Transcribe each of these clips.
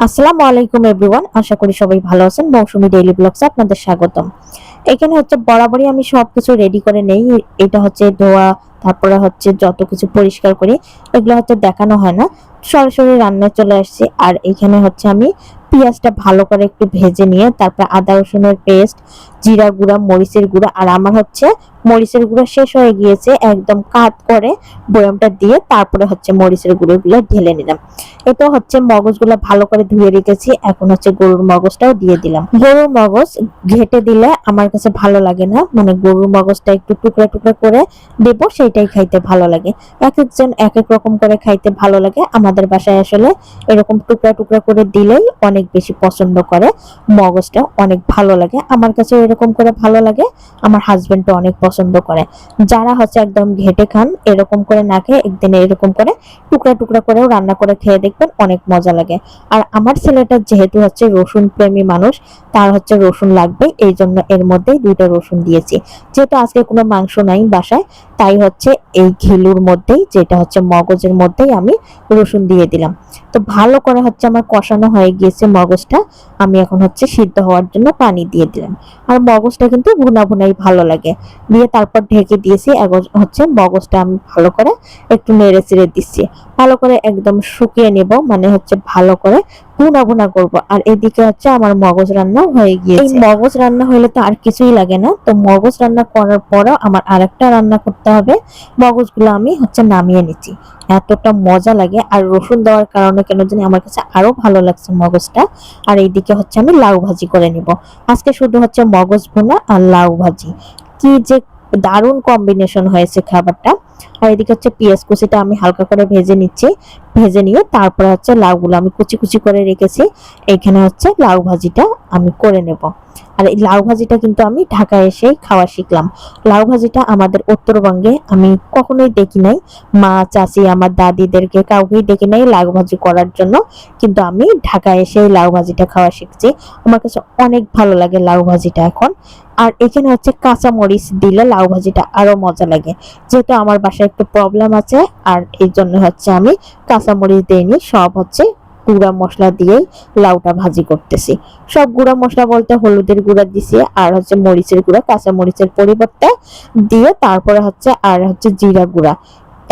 আসসালামু আলাইকুম এভরিওয়ান, আশা করি সবাই ভালো আছেন। মৌসুমী ডেইলি ব্লগসে আপনাদের স্বাগতম। এখানে হচ্ছে বরাবরই আমি সবকিছু রেডি করে নেই। এটা হচ্ছে ধোয়া, তারপরে হচ্ছে যত কিছু পরিষ্কার করি এগুলো হচ্ছে দেখানো হয় না, সরাসরি রান্নায় চলে আসছি। আর এখানে হচ্ছে আমি পেঁয়াজটা ভালো করে একটু ভেজে নিয়ে তারপর আদা রসুনের পেস্ট, জিরা গুঁড়া, মরিচের গুঁড়া, আর আমার হচ্ছে মরিচের গুঁড়া শেষ হয়ে গিয়েছে, একদম কাট করে বয়ামটা দিয়ে তারপরে হচ্ছে মরিচের গুঁড়োগুলো ঢেলে নিলাম। এটা হচ্ছে মগজগুলো ভালো করে ধুয়ে রেখেছি, এখন হচ্ছে গরুর মগজটাও দিয়ে দিলাম। গরুর মগজ ঘেটে দিলে আমার কাছে ভালো লাগে না, মানে গরুর মগজটা একটু টুকরা টুকরা করে দেব, সেটাই খাইতে ভালো লাগে। এক একজন এক এক রকম করে খাইতে ভালো লাগে, আমাদের বাসায় আসলে এরকম টুকরা টুকরা করে দিলেই অনেক বেশি পছন্দ করে। মগজটা অনেক ভালো লাগে, আমার কাছে এরকম করে ভালো লাগে, আমার হাজবেন্ডও অনেক পছন্দ করে। যারা হচ্ছে একদম ঘেটে খান, এরকম করে না খেয়ে একদিন এরকম করে টুকরা টুকরা করেও রান্না করে খেয়ে দেখবেন, অনেক মজা লাগে। আর আমার ছেলেটা যেহেতু হচ্ছে রসুন প্রেমী মানুষ, তার হচ্ছে রসুন লাগবে, এই জন্য এর মধ্যে 2টা রসুন দিয়েছি। যেহেতু আজকে কোনো মাংস নাই বাসায়, তাই হচ্ছে এই ঘিলুর মধ্যেই, যেটা হচ্ছে মগজের মধ্যেই আমি রসুন দিয়ে দিলাম। তো ভালো করে হচ্ছে আমার কষানো হয়ে গিয়েছে মগজটা, আমি এখন হচ্ছে সিদ্ধ হওয়ার জন্য পানি দিয়ে দিলাম। আর মগজটা কিন্তু ভুনা ভুনাই ভালো লাগে, দিয়ে তারপর ঢেকে দিয়েছি। এখন হচ্ছে মগজটা আমি ভালো করে একটু নেড়ে চেড়ে দিচ্ছি, ভালো করে একদম শুকিয়ে নেব, মানে হচ্ছে ভালো করে ভুনা ভুনা করব। আর এদিকে হচ্ছে আমার মগজ রান্না হয়ে গিয়েছে। এই মগজ রান্না হলে তো আর কিছুই লাগে না, তো মগজ রান্না করার পরও আমার আরেকটা রান্না করতে হবে। মগজগুলো আমি হচ্ছে নামিয়ে নিচ্ছি, এতটা মজা লাগে। আর রসুন দেওয়ার কারণে কেন জানি আমার কাছে আরো ভালো লাগছে মগজটা। আর এইদিকে হচ্ছে আমি লাউ ভাজি করে নিব। আজকে শুধু হচ্ছে মগজ ভুনা আর লাউ ভাজি, কি যে দারুণ কম্বিনেশন হয়েছে খাবারটা। আর এদিকে হচ্ছে পেঁয়াজ কুচিটা আমি হালকা করে ভেজে নিচ্ছি, ভেজে নিয়ে তারপরে হচ্ছে লাউগুলো আমি কুচি কুচি করে রেখেছি, এখানে হচ্ছে লাউ ভাজিটা আমি করে নেব। আর এই লাউ ভাজিটা কিন্তু আমি ঢাকায় এসেই খাওয়া শিখলাম। লাউ ভাজিটা আমাদের উত্তরবঙ্গে আমি কখনোই দেখি নাই, মা চাচি আমার দাদিদেরকে কাউকেই দেখি নাই লাউ ভাজি করার জন্য, কিন্তু আমি ঢাকায় এসেই লাউ ভাজিটা খাওয়া শিখছি। আমার কাছে অনেক ভালো লাগে লাউ ভাজিটা এখন। আর এখানে হচ্ছে কাঁচা মরিচ দিলে লাউ ভাজিটা আরো মজা লাগে, যেহেতু আমার বাসায় একটু প্রবলেম আছে, আর এই জন্য হচ্ছে আমি কাঁচা মরিচ দিইনি, সব হচ্ছে গুঁড়া মশলা দিয়েই লাউটা ভাজি করতেছি। সব গুঁড়া মশলা বলতে হলুদের গুঁড়া দিছি, আর হচ্ছে মরিচের গুঁড়া কাঁচা মরিচের পরিবর্তে দিয়ে, তারপরে হচ্ছে আর হচ্ছে জিরা গুঁড়া।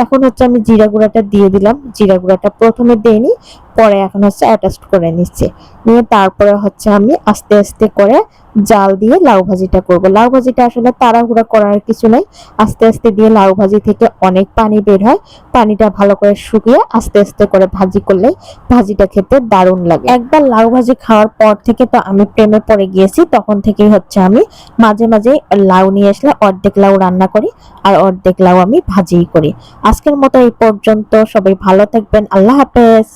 এখন হচ্ছে আমি জিরা গুঁড়াটা দিয়ে দিলাম, জিরা গুঁড়াটা প্রথমে দেইনি, পরে এখন হচ্ছে অ্যাটাচ করে নিচ্ছে, নিয়ে তারপরে হচ্ছে আমি আস্তে আস্তে করে জাল দিয়ে লাউ ভাজিটা করব। লাউ ভাজিটা আসলে তাড়াহুড়া করার কিছু নাই, আস্তে আস্তে দিয়ে লাউ ভাজি থেকে অনেক পানি বের হয়, পানিটা ভালো করে শুকিয়ে আস্তে আস্তে করে ভাজি করলে ভাজিটা খেতে দারুণ লাগে। একবার লাউ ভাজি খাওয়ার পর থেকে তো আমি প্রেমে পড়ে গিয়েছি, তখন থেকেই হচ্ছে আমি মাঝে মাঝে লাউ নিয়ে আসলে অর্ধেক লাউ রান্না করি আর অর্ধেক লাউ আমি ভাজিই করি। আজকের মতো এই পর্যন্ত, সবাই ভালো থাকবেন, আল্লাহ হাফেজ।